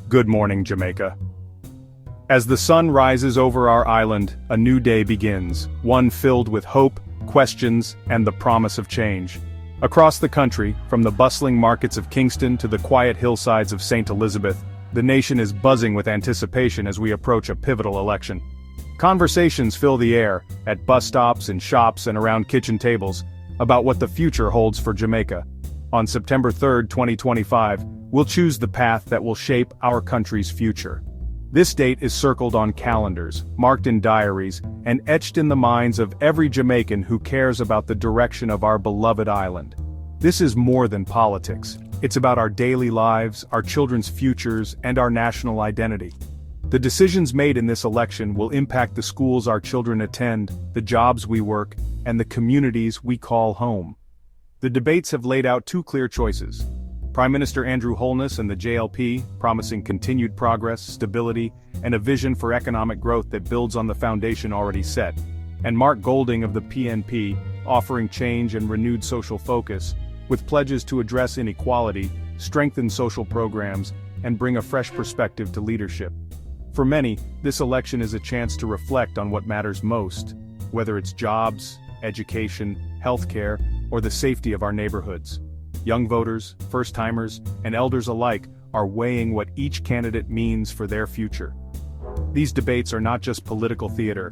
Good morning, Jamaica. As the sun rises over our island, a new day begins, one filled with hope, questions, and the promise of change. Across the country, from the bustling markets of Kingston to the quiet hillsides of St. Elizabeth, the nation is buzzing with anticipation as we approach a pivotal election. Conversations fill the air, at bus stops, in shops, and around kitchen tables, about what the future holds for Jamaica. On September 3, 2025, we'll choose the path that will shape our country's future. This date is circled on calendars, marked in diaries, and etched in the minds of every Jamaican who cares about the direction of our beloved island. This is more than politics. It's about our daily lives, our children's futures, and our national identity. The decisions made in this election will impact the schools our children attend, the jobs we work, and the communities we call home. The debates have laid out two clear choices. Prime Minister Andrew Holness and the JLP, promising continued progress, stability, and a vision for economic growth that builds on the foundation already set. And Mark Golding of the PNP, offering change and renewed social focus, with pledges to address inequality, strengthen social programs, and bring a fresh perspective to leadership. For many, this election is a chance to reflect on what matters most, whether it's jobs, education, healthcare, or the safety of our neighborhoods. Young voters, first-timers, and elders alike are weighing what each candidate means for their future. These debates are not just political theater.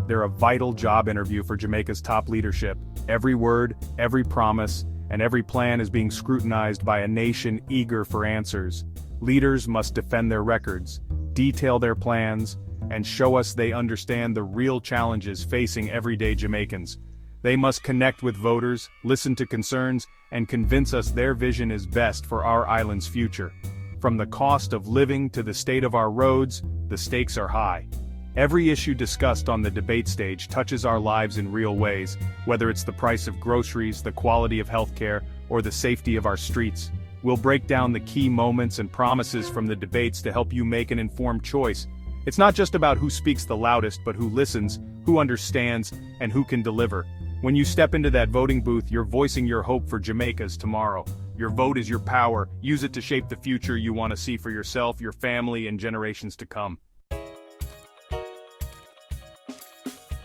They're a vital job interview for Jamaica's top leadership. Every word, every promise, and every plan is being scrutinized by a nation eager for answers. Leaders must defend their records, detail their plans, and show us they understand the real challenges facing everyday Jamaicans. They must connect with voters, listen to concerns, and convince us their vision is best for our island's future. From the cost of living to the state of our roads, the stakes are high. Every issue discussed on the debate stage touches our lives in real ways, whether it's the price of groceries, the quality of healthcare, or the safety of our streets. We'll break down the key moments and promises from the debates to help you make an informed choice. It's not just about who speaks the loudest, but who listens, who understands, and who can deliver. When you step into that voting booth, you're voicing your hope for Jamaica's tomorrow. Your vote is your power. Use it to shape the future you want to see for yourself, your family, and generations to come.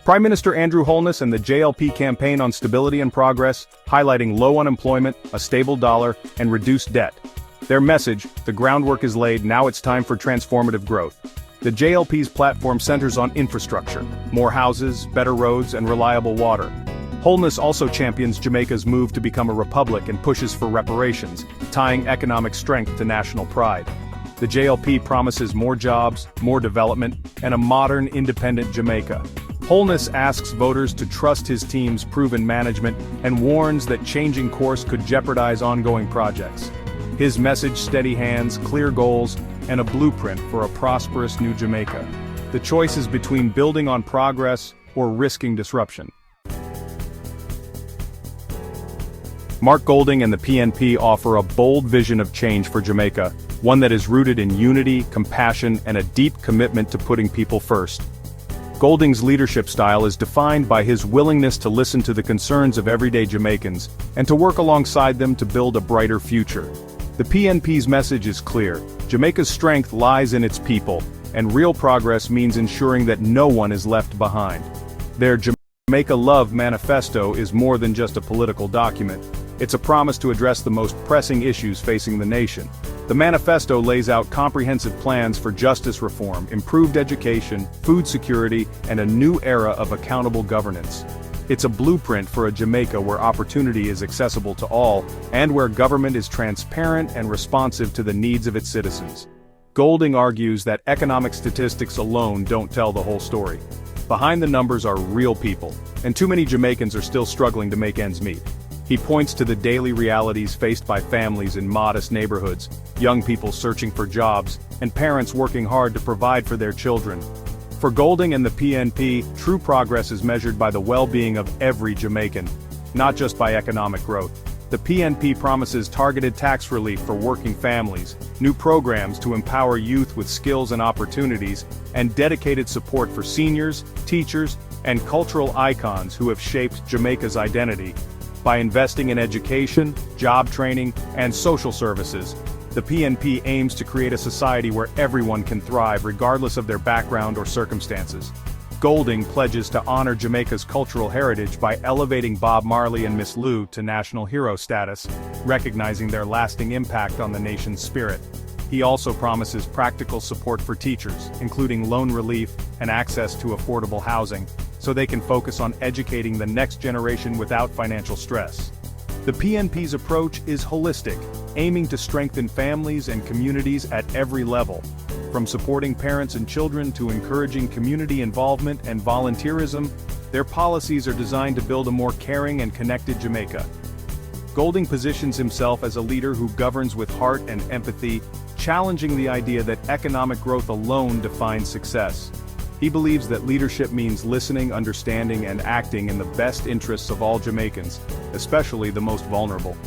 Prime Minister Andrew Holness and the JLP campaign on stability and progress, highlighting low unemployment, a stable dollar, and reduced debt. Their message, the groundwork is laid, now it's time for transformative growth. The JLP's platform centers on infrastructure, more houses, better roads, and reliable water. Holness also champions Jamaica's move to become a republic and pushes for reparations, tying economic strength to national pride. The JLP promises more jobs, more development, and a modern, independent Jamaica. Holness asks voters to trust his team's proven management and warns that changing course could jeopardize ongoing projects. His message: steady hands, clear goals, and a blueprint for a prosperous new Jamaica. The choice is between building on progress or risking disruption. Mark Golding and the PNP offer a bold vision of change for Jamaica, one that is rooted in unity, compassion, and a deep commitment to putting people first. Golding's leadership style is defined by his willingness to listen to the concerns of everyday Jamaicans and to work alongside them to build a brighter future. The PNP's message is clear: Jamaica's strength lies in its people, and real progress means ensuring that no one is left behind. Their Jamaica Love Manifesto is more than just a political document. It's a promise to address the most pressing issues facing the nation. The manifesto lays out comprehensive plans for justice reform, improved education, food security, and a new era of accountable governance. It's a blueprint for a Jamaica where opportunity is accessible to all, and where government is transparent and responsive to the needs of its citizens. Golding argues that economic statistics alone don't tell the whole story. Behind the numbers are real people, and too many Jamaicans are still struggling to make ends meet. He points to the daily realities faced by families in modest neighborhoods, young people searching for jobs, and parents working hard to provide for their children. For Golding and the PNP, true progress is measured by the well-being of every Jamaican, not just by economic growth. The PNP promises targeted tax relief for working families, new programs to empower youth with skills and opportunities, and dedicated support for seniors, teachers, and cultural icons who have shaped Jamaica's identity. By investing in education, job training, and social services, The PNP aims to create a society where everyone can thrive regardless of their background or circumstances. Golding pledges to honor Jamaica's cultural heritage by elevating Bob Marley and Miss Lou to national hero status, recognizing their lasting impact on the nation's spirit. He also promises practical support for teachers, including loan relief and access to affordable housing, so they can focus on educating the next generation without financial stress. The PNP's approach is holistic, aiming to strengthen families and communities at every level. From supporting parents and children to encouraging community involvement and volunteerism, their policies are designed to build a more caring and connected Jamaica. Golding positions himself as a leader who governs with heart and empathy, challenging the idea that economic growth alone defines success. He believes that leadership means listening, understanding, and acting in the best interests of all Jamaicans, especially the most vulnerable.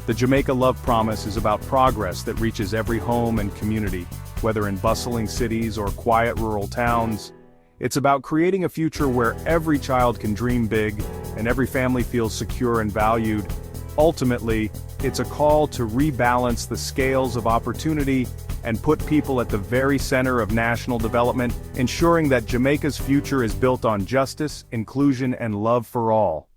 The Jamaica Love Promise is about progress that reaches every home and community, whether in bustling cities or quiet rural towns. It's about creating a future where every child can dream big, and every family feels secure and valued. Ultimately, it's a call to rebalance the scales of opportunity and put people at the very center of national development, ensuring that Jamaica's future is built on justice, inclusion, and love for all.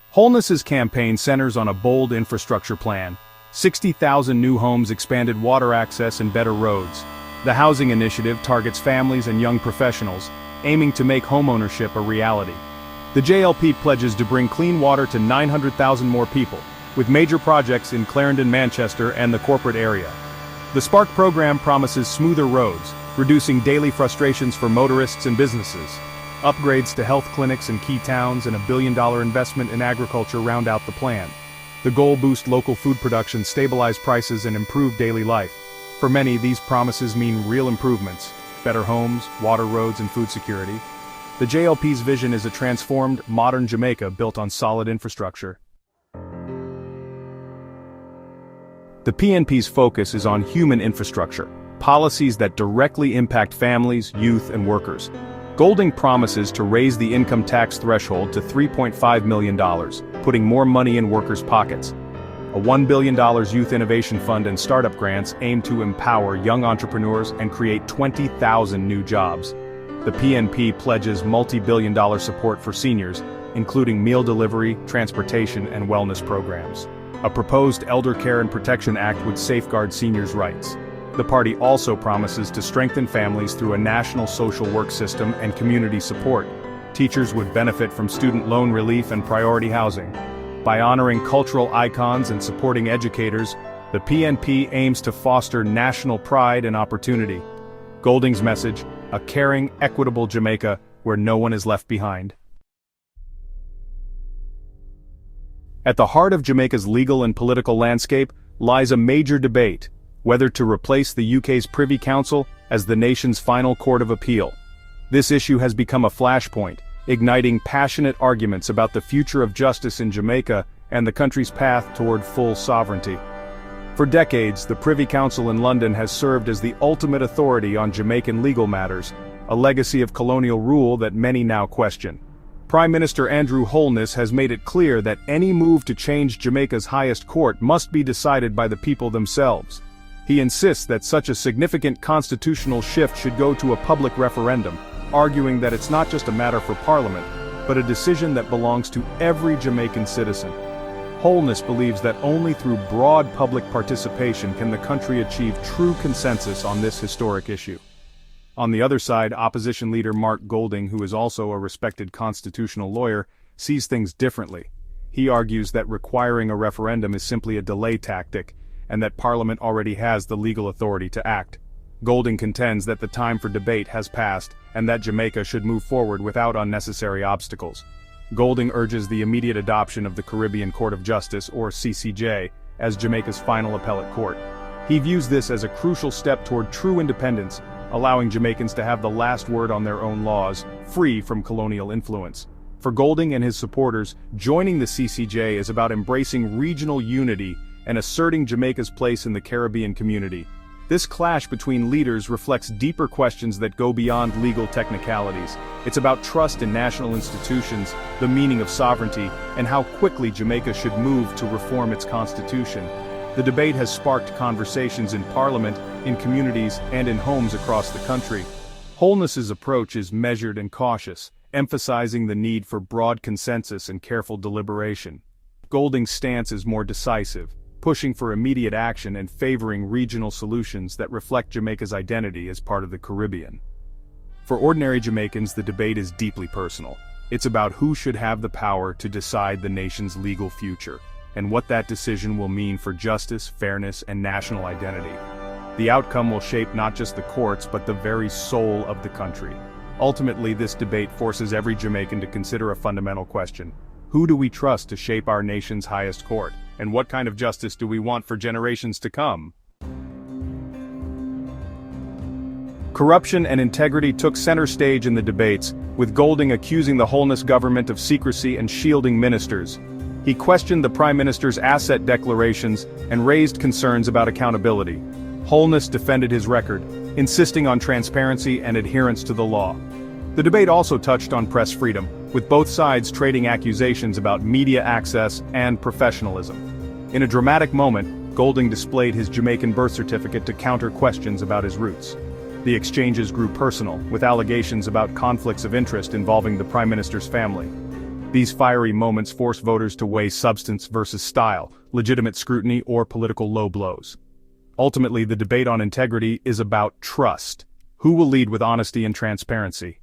Holness's campaign centers on a bold infrastructure plan: 60,000 new homes, expanded water access, and better roads. The housing initiative targets families and young professionals, aiming to make homeownership a reality. The JLP pledges to bring clean water to 900,000 more people, with major projects in Clarendon, Manchester, and the corporate area. The Spark program promises smoother roads, reducing daily frustrations for motorists and businesses. Upgrades to health clinics in key towns and $1 billion investment in agriculture round out the plan. The goal: boost local food production, stabilize prices, and improve daily life. For many, these promises mean real improvements: better homes, water, roads, and food security. The JLP's vision is a transformed, modern Jamaica built on solid infrastructure. The PNP's focus is on human infrastructure, policies that directly impact families, youth, and workers. Golding promises to raise the income tax threshold to $3.5 million, putting more money in workers' pockets. A $1 billion youth innovation fund and startup grants aim to empower young entrepreneurs and create 20,000 new jobs. The PNP pledges multi-billion-dollar support for seniors, including meal delivery, transportation, and wellness programs. A proposed Elder Care and Protection Act would safeguard seniors' rights. The party also promises to strengthen families through a national social work system and community support. Teachers would benefit from student loan relief and priority housing. By honoring cultural icons and supporting educators, the PNP aims to foster national pride and opportunity. Golding's message: a caring, equitable Jamaica where no one is left behind. At the heart of Jamaica's legal and political landscape lies a major debate: whether to replace the UK's Privy Council as the nation's final court of appeal. This issue has become a flashpoint, igniting passionate arguments about the future of justice in Jamaica and the country's path toward full sovereignty. For decades, the Privy Council in London has served as the ultimate authority on Jamaican legal matters, a legacy of colonial rule that many now question. Prime Minister Andrew Holness has made it clear that any move to change Jamaica's highest court must be decided by the people themselves. He insists that such a significant constitutional shift should go to a public referendum, arguing that it's not just a matter for Parliament, but a decision that belongs to every Jamaican citizen. Holness believes that only through broad public participation can the country achieve true consensus on this historic issue. On the other side, opposition leader Mark Golding, who is also a respected constitutional lawyer, sees things differently. He argues that requiring a referendum is simply a delay tactic, and that Parliament already has the legal authority to act. Golding contends that the time for debate has passed, and that Jamaica should move forward without unnecessary obstacles. Golding urges the immediate adoption of the Caribbean Court of Justice, or CCJ, as Jamaica's final appellate court. He views this as a crucial step toward true independence, allowing Jamaicans to have the last word on their own laws, free from colonial influence. For Golding and his supporters, joining the CCJ is about embracing regional unity and asserting Jamaica's place in the Caribbean community. This clash between leaders reflects deeper questions that go beyond legal technicalities. It's about trust in national institutions, the meaning of sovereignty, and how quickly Jamaica should move to reform its constitution. The debate has sparked conversations in Parliament, in communities, and in homes across the country. Holness's approach is measured and cautious, emphasizing the need for broad consensus and careful deliberation. Golding's stance is more decisive, pushing for immediate action and favoring regional solutions that reflect Jamaica's identity as part of the Caribbean. For ordinary Jamaicans, the debate is deeply personal. It's about who should have the power to decide the nation's legal future, and what that decision will mean for justice, fairness, and national identity. The outcome will shape not just the courts but the very soul of the country. Ultimately, this debate forces every Jamaican to consider a fundamental question. Who do we trust to shape our nation's highest court? And what kind of justice do we want for generations to come? Corruption and integrity took center stage in the debates, with Golding accusing the Holness government of secrecy and shielding ministers. He questioned the Prime Minister's asset declarations and raised concerns about accountability. Holness defended his record, insisting on transparency and adherence to the law. The debate also touched on press freedom, with both sides trading accusations about media access and professionalism. In a dramatic moment, Golding displayed his Jamaican birth certificate to counter questions about his roots. The exchanges grew personal, with allegations about conflicts of interest involving the Prime Minister's family. These fiery moments forced voters to weigh substance versus style, legitimate scrutiny or political low blows. Ultimately, the debate on integrity is about trust. Who will lead with honesty and transparency?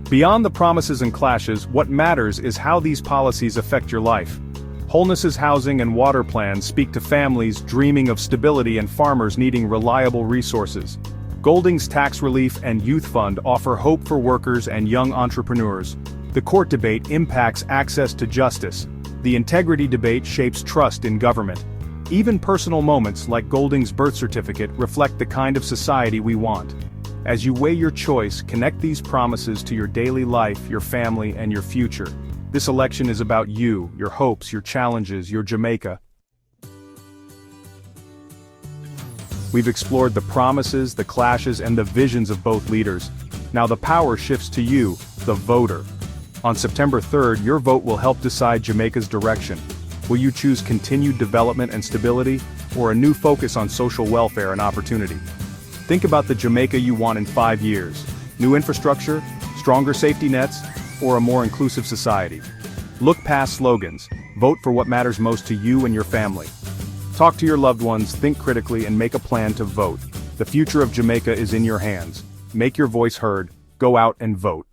Beyond the promises and clashes, what matters is how these policies affect your life. Holness's housing and water plans speak to families dreaming of stability and farmers needing reliable resources. Golding's tax relief and youth fund offer hope for workers and young entrepreneurs. The court debate impacts access to justice. The integrity debate shapes trust in government. Even personal moments like Golding's birth certificate reflect the kind of society we want. As you weigh your choice, connect these promises to your daily life, your family, and your future. This election is about you, your hopes, your challenges, your Jamaica. We've explored the promises, the clashes, and the visions of both leaders. Now the power shifts to you, the voter. On September 3rd, your vote will help decide Jamaica's direction. Will you choose continued development and stability, or a new focus on social welfare and opportunity? Think about the Jamaica you want in 5 years. New infrastructure, stronger safety nets, or a more inclusive society? Look past slogans. Vote for what matters most to you and your family. Talk to your loved ones, think critically, and make a plan to vote. The future of Jamaica is in your hands. Make your voice heard. Go out and vote.